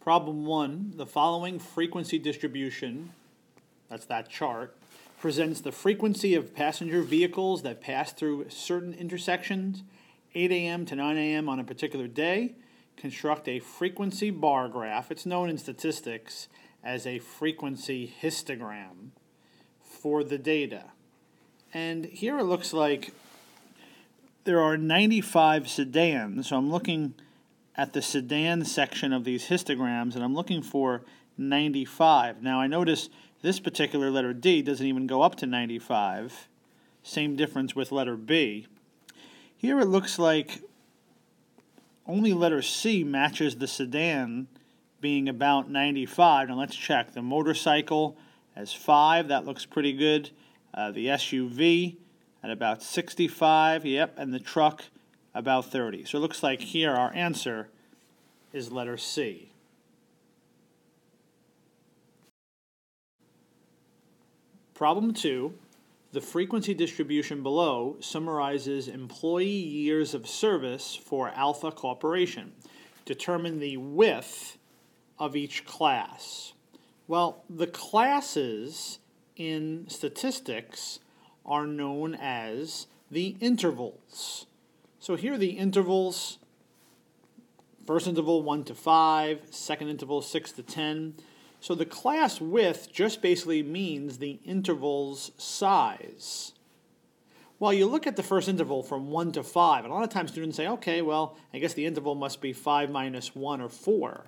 Problem 1, the following frequency distribution, that's that chart, presents the frequency of passenger vehicles that pass through certain intersections, 8 a.m. to 9 a.m. on a particular day. Construct a frequency bar graph. It's known in statistics as a frequency histogram for the data. And here it looks like there are 95 sedans, so I'm looking at the sedan section of these histograms, and I'm looking for 95. Now I notice this particular letter D doesn't even go up to 95. Same difference with letter B. Here it looks like only letter C matches the sedan being about 95. Now let's check. The motorcycle has 5. That looks pretty good. The SUV at about 65. Yep, and the truck about 30. So it looks like here our answer is letter C. Problem 2, the frequency distribution below summarizes employee years of service for Alpha Corporation. Determine the width of each class. Well, the classes in statistics are known as the intervals. So here are the intervals. First interval 1 to 5, second interval 6 to 10. So the class width just basically means the interval's size. Well, you look at the first interval from 1 to 5, and a lot of times students say, okay, well, I guess the interval must be 5 minus 1 or 4.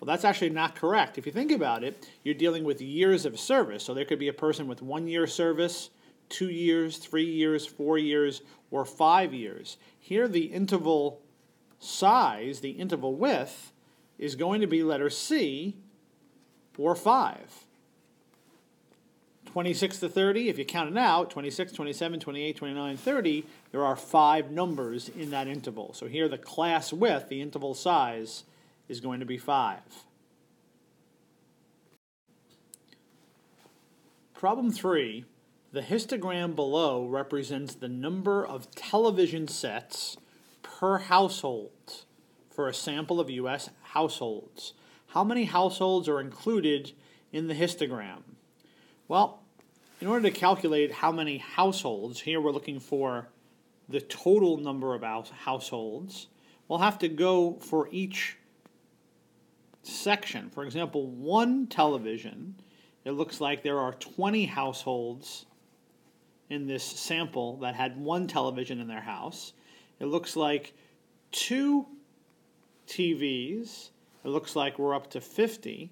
Well, that's actually not correct. If you think about it, you're dealing with years of service. So there could be a person with 1 year service, 2 years, 3 years, 4 years, or 5 years. Here the interval size, the interval width, is going to be letter C, or 5. 26 to 30, if you count it out, 26, 27, 28, 29, 30, there are 5 numbers in that interval. So here the class width, the interval size, is going to be 5. Problem 3, the histogram below represents the number of television sets per household for a sample of U.S. households. How many households are included in the histogram? Well, in order to calculate how many households, here we're looking for the total number of households, we'll have to go for each section. For example, one television, it looks like there are 20 households in this sample that had one television in their house. It looks like 2 TVs, it looks like we're up to 50.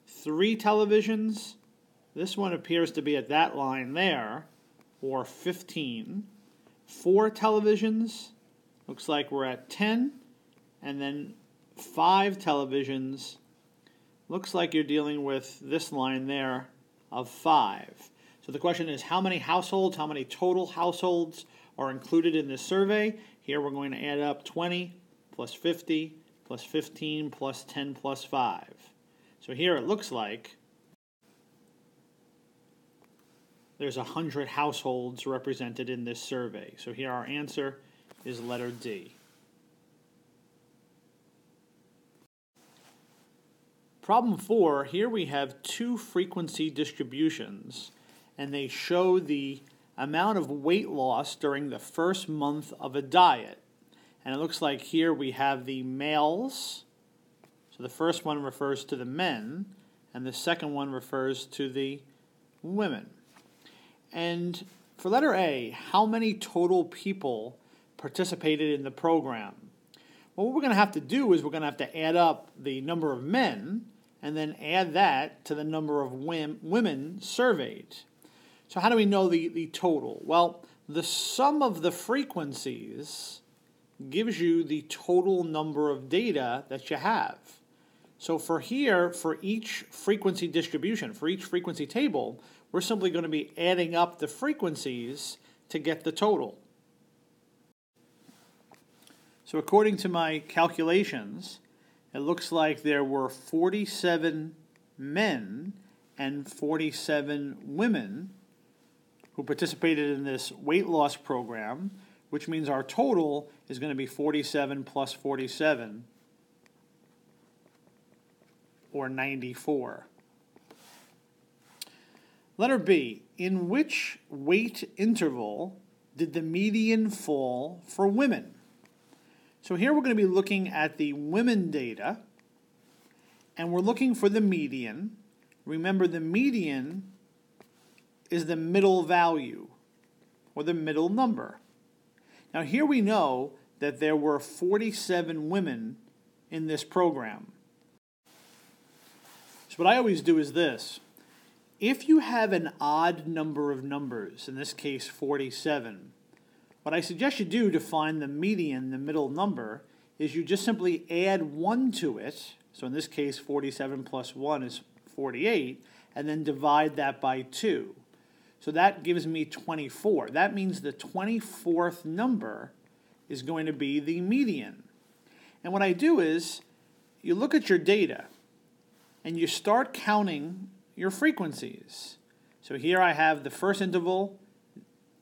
3 televisions, this one appears to be at that line there, or 15. 4 televisions, looks like we're at 10. And then 5 televisions, looks like you're dealing with this line there of 5. So the question is, how many households, how many total households are included in this survey? Here we're going to add up 20 plus 50 plus 15 plus 10 plus 5. So here it looks like there's 100 households represented in this survey. So here our answer is letter D. Problem 4, here we have 2 frequency distributions, and they show the amount of weight loss during the first month of a diet. And it looks like here we have the males. So the first one refers to the men, and the second one refers to the women. And for letter A, how many total people participated in the program? Well, what we're going to have to do is we're going to have to add up the number of men and then add that to the number of women surveyed. So how do we know the total? Well, the sum of the frequencies gives you the total number of data that you have. So for here, for each frequency distribution, for each frequency table, we're simply going to be adding up the frequencies to get the total. So according to my calculations, it looks like there were 47 men and 47 women who participated in this weight loss program, which means our total is going to be 47 plus 47, or 94. Letter B, in which weight interval did the median fall for women? So here we're going to be looking at the women data, and we're looking for the median. Remember, the median is the middle value, or the middle number. Now here we know that there were 47 women in this program. So what I always do is this. If you have an odd number of numbers, in this case 47, what I suggest you do to find the median, the middle number, is you just simply add 1 to it. So in this case 47 plus 1 is 48, and then divide that by 2. So that gives me 24. That means the 24th number is going to be the median. And what I do is, you look at your data, and you start counting your frequencies. So here I have the first interval,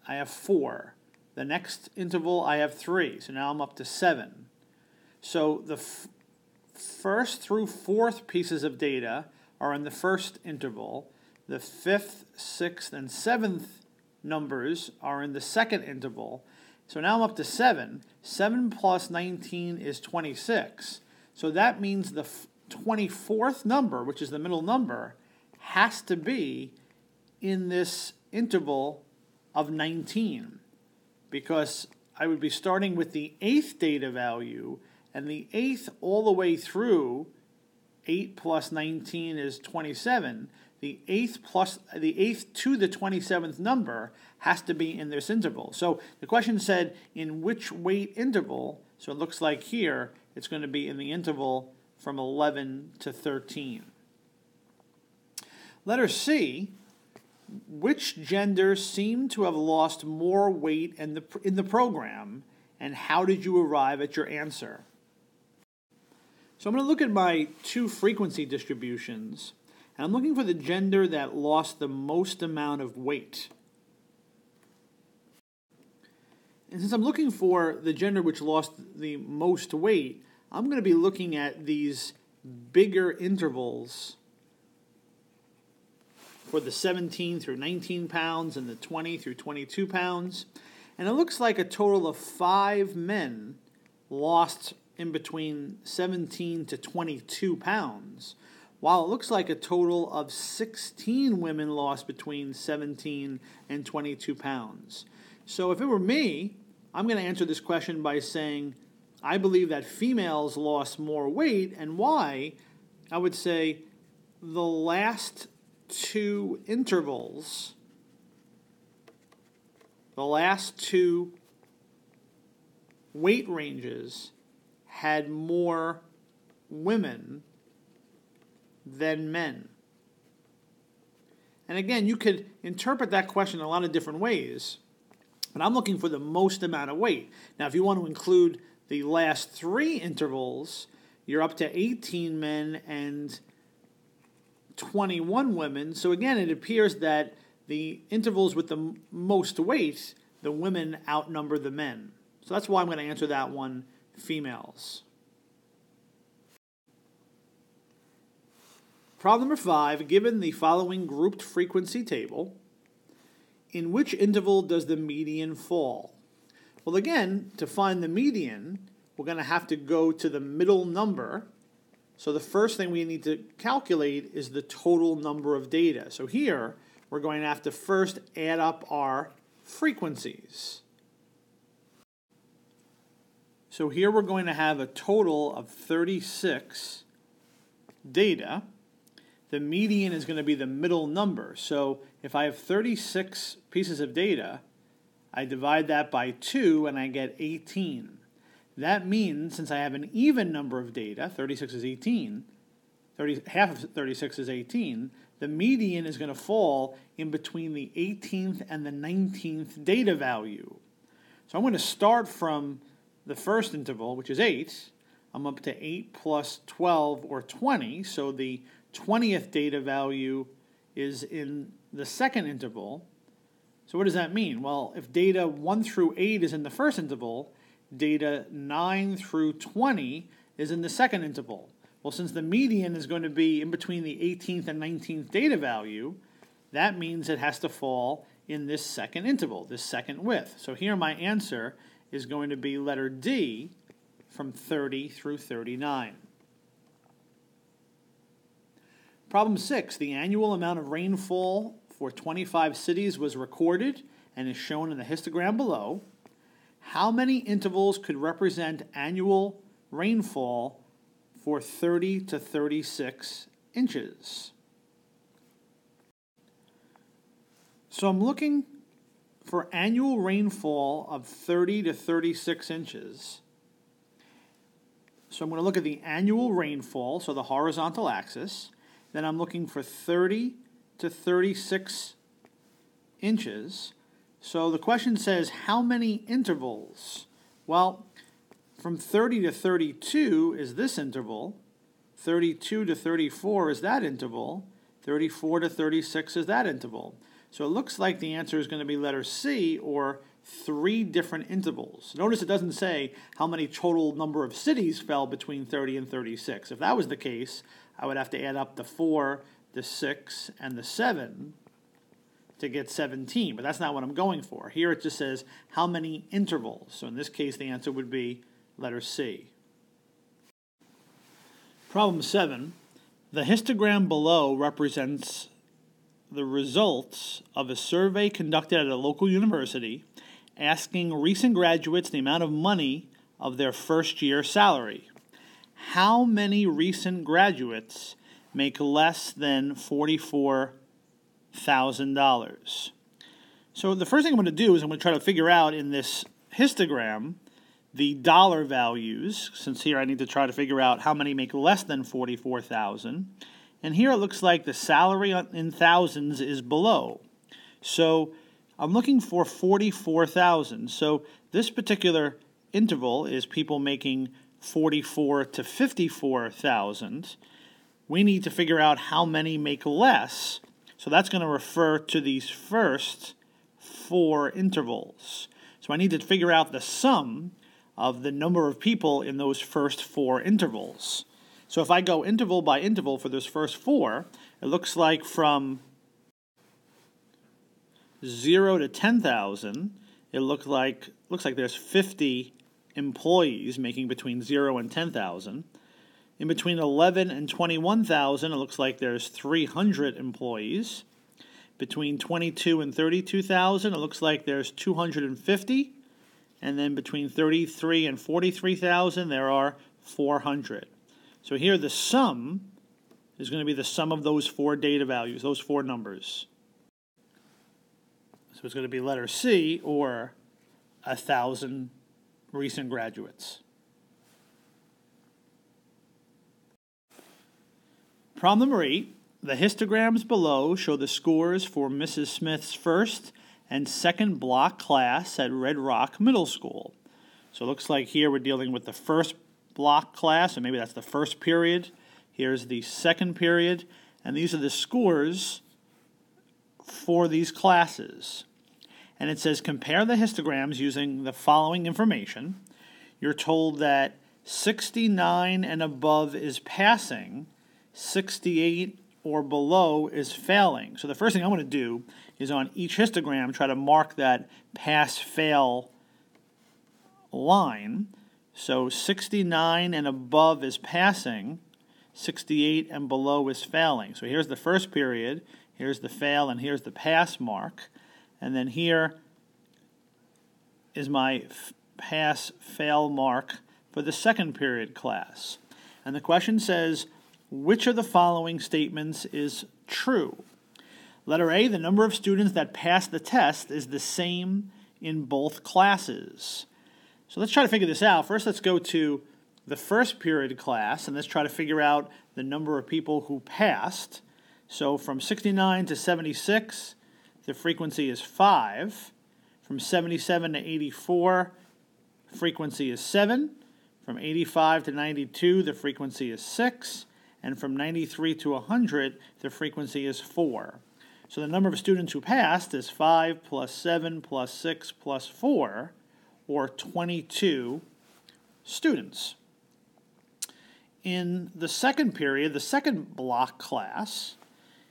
I have 4. The next interval, I have 3. So now I'm up to 7. So the first through fourth pieces of data are in the first interval. The 5th, 6th, and 7th numbers are in the second interval. So now I'm up to 7. 7 plus 19 is 26. So that means the 24th number, which is the middle number, has to be in this interval of 19, because I would be starting with the 8th data value, and the 8th all the way through 8 plus 19 is 27. The 8th to the 27th number has to be in this interval. So the question said, in which weight interval? So it looks like here it's going to be in the interval from 11 to 13. Letter C, which gender seemed to have lost more weight in the program, and how did you arrive at your answer? So I'm going to look at my 2 frequency distributions, and I'm looking for the gender that lost the most amount of weight. And since I'm looking for the gender which lost the most weight, I'm going to be looking at these bigger intervals for the 17 through 19 pounds and the 20 through 22 pounds. And it looks like a total of 5 men lost in between 17 to 22 pounds, while it looks like a total of 16 women lost between 17 and 22 pounds. So if it were me, I'm going to answer this question by saying, I believe that females lost more weight, and why? I would say the last 2 intervals, the last 2 weight ranges had more women than men. And again, you could interpret that question in a lot of different ways, but I'm looking for the most amount of weight. Now, if you want to include the last 3 intervals, you're up to 18 men and 21 women. So again, it appears that the intervals with the most weight, the women outnumber the men. So that's why I'm going to answer that one, females. Problem number 5, given the following grouped frequency table, in which interval does the median fall? Well, again, to find the median, we're going to have to go to the middle number. So the first thing we need to calculate is the total number of data. So here, we're going to have to first add up our frequencies. So here we're going to have a total of 36 data. The median is going to be the middle number. So if I have 36 pieces of data, I divide that by 2 and I get 18. That means, since I have an even number of data, 36 is 18, half of 36 is 18, the median is going to fall in between the 18th and the 19th data value. So I'm going to start from the first interval, which is 8. I'm up to 8 plus 12, or 20, so the 20th data value is in the second interval. So what does that mean? Well, if data 1 through 8 is in the first interval, data 9 through 20 is in the second interval. Well, since the median is going to be in between the 18th and 19th data value, that means it has to fall in this second interval, this second width. So here my answer is going to be letter D, from 30 through 39. Problem 6, the annual amount of rainfall for 25 cities was recorded and is shown in the histogram below. How many intervals could represent annual rainfall for 30 to 36 inches? So I'm looking for annual rainfall of 30 to 36 inches. So I'm going to look at the annual rainfall, so the horizontal axis. Then I'm looking for 30 to 36 inches. So the question says, how many intervals? Well, from 30 to 32 is this interval. 32 to 34 is that interval. 34 to 36 is that interval. So it looks like the answer is going to be letter C, or 3 different intervals. Notice it doesn't say how many total number of cities fell between 30 and 36. If that was the case, I would have to add up the 4, the 6, and the 7 to get 17, but that's not what I'm going for. Here it just says how many intervals. So in this case, the answer would be letter C. Problem 7. The histogram below represents the results of a survey conducted at a local university asking recent graduates the amount of money of their first-year salary. How many recent graduates make less than $44,000? So the first thing I'm going to do is I'm going to try to figure out in this histogram the dollar values, since here I need to try to figure out how many make less than $44,000. And here it looks like the salary in thousands is below. So I'm looking for 44,000. So this particular interval is people making 44 to 54,000. We need to figure out how many make less. So that's going to refer to these first 4 intervals. So I need to figure out the sum of the number of people in those first 4 intervals. So if I go interval by interval for those first 4, it looks like from 0 to 10,000, it looks like there's 50 employees making between 0 and 10,000. In between 11 and 21,000, it looks like there's 300 employees. Between 22 and 32,000, it looks like there's 250. And then between 33 and 43,000, there are 400. So here the sum is going to be the sum of those 4 data values, those 4 numbers. So it's going to be letter C, or 1,000 recent graduates. Problem number 8. The histograms below show the scores for Mrs. Smith's first and second block class at Red Rock Middle School. So it looks like here we're dealing with the first block class, or maybe that's the first period. Here's the second period, and these are the scores for these classes. And it says compare the histograms using the following information. You're told that 69 and above is passing, 68 or below is failing. So the first thing I'm going to do is on each histogram try to mark that pass-fail line. So 69 and above is passing, 68 and below is failing. So here's the first period, here's the fail, and here's the pass mark. And then here is my pass-fail mark for the second period class. And the question says, which of the following statements is true? Letter A, the number of students that pass the test is the same in both classes. So let's try to figure this out. First, let's go to the first period class, and let's try to figure out the number of people who passed. So from 69 to 76, the frequency is 5. From 77 to 84, frequency is 7. From 85 to 92, the frequency is 6. And from 93 to 100, the frequency is 4. So the number of students who passed is 5 plus 7 plus 6 plus 4, or 22 students. in the second period, the second block class,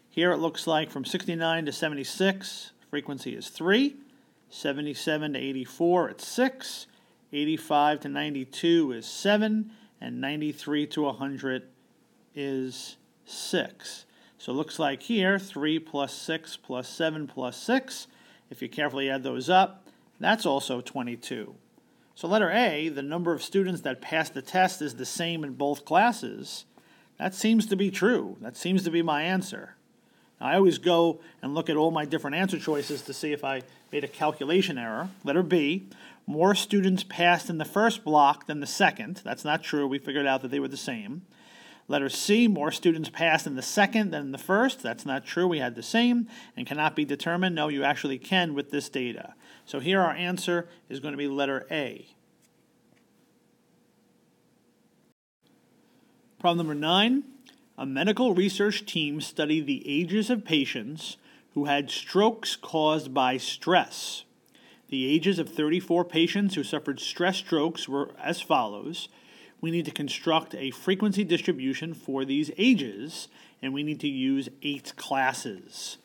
here it looks like from 69 to 76, frequency is 3, 77 to 84, it's 6, 85 to 92 is 7, and 93 to 100 is 6. So it looks like here, 3 plus 6 plus 7 plus 6, if you carefully add those up, that's also 22. So letter A, the number of students that pass the test is the same in both classes. That seems to be true. That seems to be my answer. Now, I always go and look at all my different answer choices to see if I made a calculation error. Letter B, more students passed in the first block than the second. That's not true. We figured out that they were the same. Letter C, more students passed in the second than in the first. That's not true. We had the same and cannot be determined. No, you actually can with this data. So here our answer is going to be letter A. Problem number 9. A medical research team studied the ages of patients who had strokes caused by stress. The ages of 34 patients who suffered stress strokes were as follows. We need to construct a frequency distribution for these ages, and we need to use 8 classes.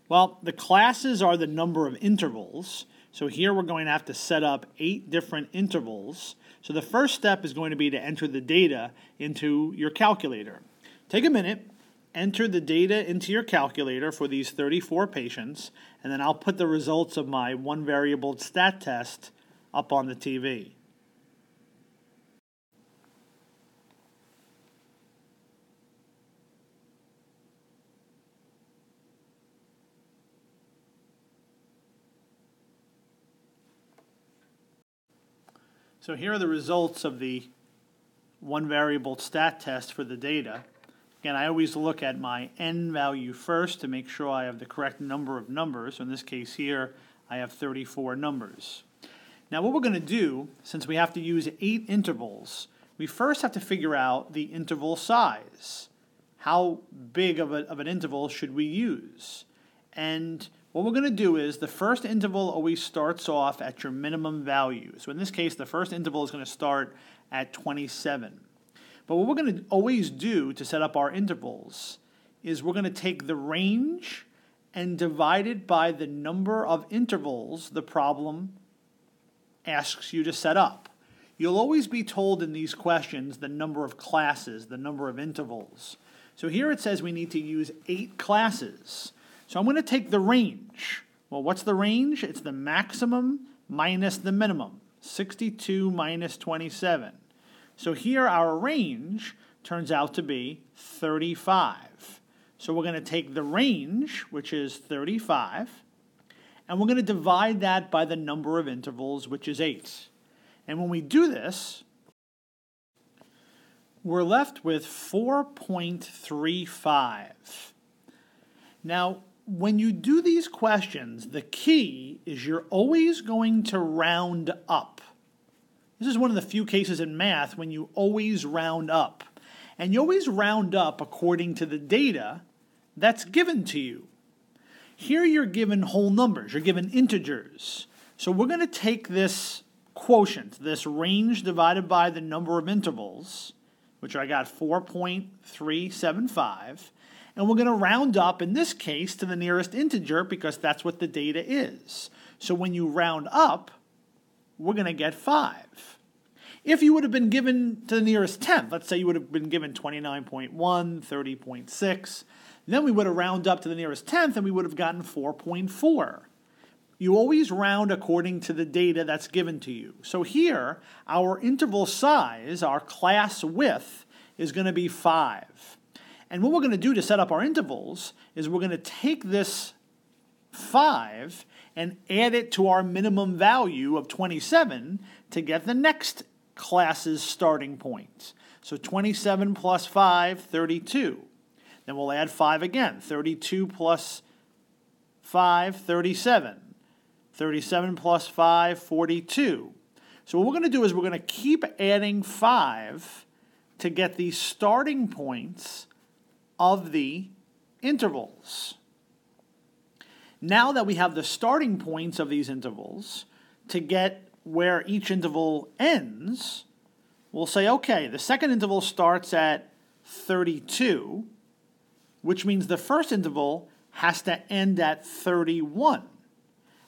Well, the classes are the number of intervals, so here we're going to have to set up 8 different intervals. So the first step is going to be to enter the data into your calculator. Take a minute, enter the data into your calculator for these 34 patients, and then I'll put the results of my one variable stat test up on the TV. So here are the results of the one variable stat test for the data. Again, I always look at my n value first to make sure I have the correct number of numbers. So in this case here, I have 34 numbers. Now what we're going to do, since we have to use 8 intervals, we first have to figure out the interval size. How big of an interval should we use? And what we're going to do is the first interval always starts off at your minimum value. So in this case, the first interval is going to start at 27. But what we're going to always do to set up our intervals is we're going to take the range and divide it by the number of intervals the problem asks you to set up. You'll always be told in these questions the number of classes, the number of intervals. So here it says we need to use 8 classes. So I'm going to take the range. Well, what's the range? It's the maximum minus the minimum, 62 minus 27. So here our range turns out to be 35. So we're going to take the range, which is 35, and we're going to divide that by the number of intervals, which is 8. And when we do this, we're left with 4.35. Now, when you do these questions, the key is you're always going to round up. This is one of the few cases in math when you always round up. And you always round up according to the data that's given to you. Here you're given whole numbers, you're given integers. So we're going to take this quotient, this range divided by the number of intervals, which I got 4.375, and we're going to round up, in this case, to the nearest integer because that's what the data is. So when you round up, we're going to get 5. If you would have been given to the nearest tenth, let's say you would have been given 29.1, 30.6, then we would have rounded up to the nearest tenth and we would have gotten 4.4. You always round according to the data that's given to you. So here, our interval size, our class width, is going to be 5. And what we're going to do to set up our intervals is we're going to take this 5 and add it to our minimum value of 27 to get the next class's starting point. So 27 plus 5, 32. Then we'll add 5 again. 32 plus 5, 37. 37 plus 5, 42. So what we're going to do is we're going to keep adding 5 to get the starting points of the intervals. Now that we have the starting points of these intervals, to get where each interval ends, we'll say, okay, the second interval starts at 32, which means the first interval has to end at 31.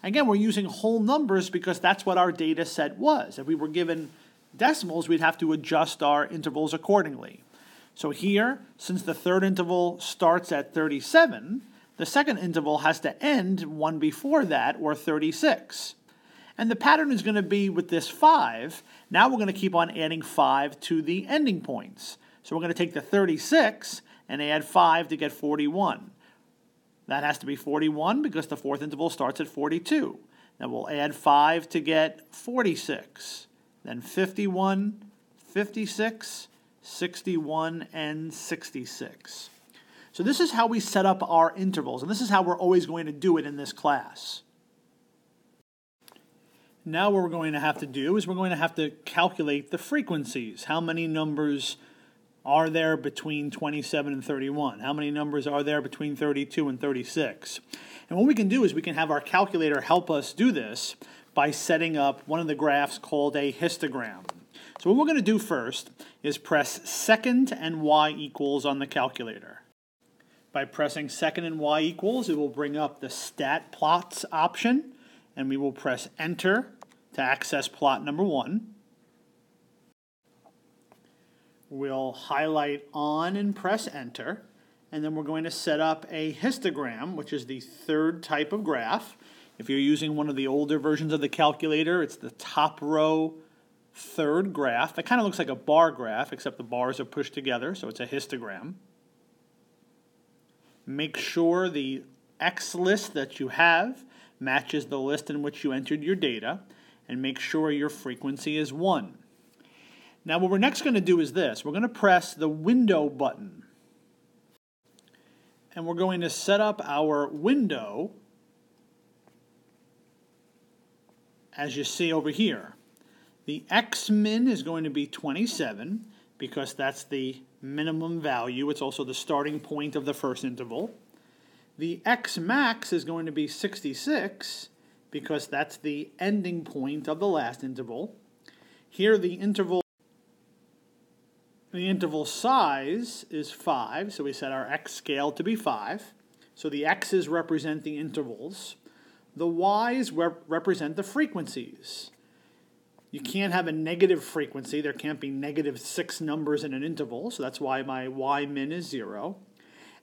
Again, we're using whole numbers because that's what our data set was. If we were given decimals, we'd have to adjust our intervals accordingly. So here, since the third interval starts at 37, the second interval has to end one before that, or 36. And the pattern is going to be with this 5. Now we're going to keep on adding 5 to the ending points. So we're going to take the 36 and add 5 to get 41. That has to be 41 because the fourth interval starts at 42. Then we'll add 5 to get 46. Then 51, 56, 61, and 66. So this is how we set up our intervals, and this is how we're always going to do it in this class. Now what we're going to have to do is we're going to have to calculate the frequencies. How many numbers are there between 27 and 31? How many numbers are there between 32 and 36? And what we can do is we can have our calculator help us do this by setting up one of the graphs called a histogram. So what we're going to do first is press second and y equals on the calculator. By pressing second and y equals, it will bring up the stat plots option, and we will press enter to access plot number 1. We'll highlight on and press enter, and then we're going to set up a histogram, which is the third type of graph. If you're using one of the older versions of the calculator, it's the top row third graph. It kind of looks like a bar graph, except the bars are pushed together, so it's a histogram. Make sure the X list that you have matches the list in which you entered your data, and make sure your frequency is 1. Now what we're next going to do is this. We're going to press the window button. And we're going to set up our window as you see over here. The X-min is going to be 27 because that's the minimum value. It's also the starting point of the first interval. The X-max is going to be 66 because that's the ending point of the last interval. Here the interval size is 5, so we set our X scale to be 5. So the X's represent the intervals. The Y's represent the frequencies. You can't have a negative frequency. There can't be -6 numbers in an interval, so that's why my Y-min is 0.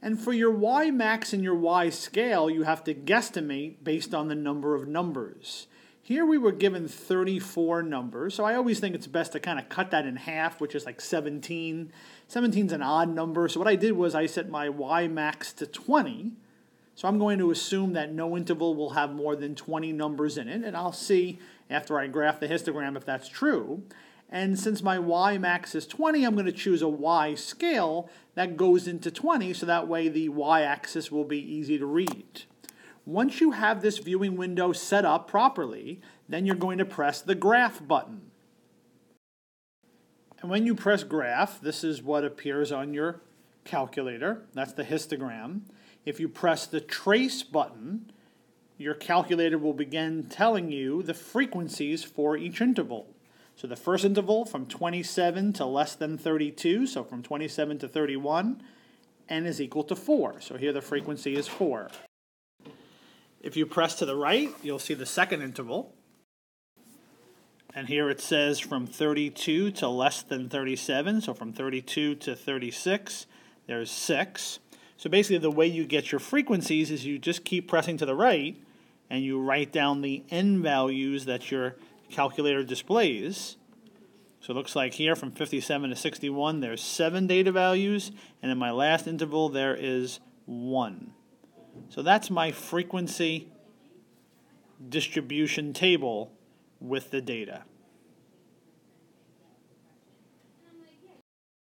And for your Y-max and your Y-scale, you have to guesstimate based on the number of numbers. Here we were given 34 numbers, so I always think it's best to kind of cut that in half, which is like 17. 17 is an odd number, so what I did was I set my Y-max to 20. So I'm going to assume that no interval will have more than 20 numbers in it, and I'll see after I graph the histogram if that's true. And since my Y-max is 20, I'm going to choose a Y-scale that goes into 20, so that way the Y-axis will be easy to read. Once you have this viewing window set up properly, then you're going to press the graph button. And when you press graph, this is what appears on your calculator. That's the histogram. If you press the trace button, your calculator will begin telling you the frequencies for each interval. So the first interval from 27 to less than 32, so from 27 to 31, n is equal to 4. So here the frequency is 4. If you press to the right, you'll see the second interval. And here it says from 32 to less than 37, so from 32 to 36, there's 6. So basically the way you get your frequencies is you just keep pressing to the right, and you write down the n values that your calculator displays. So it looks like here from 57 to 61, there's 7 data values, and in my last interval there is 1. So that's my frequency distribution table with the data.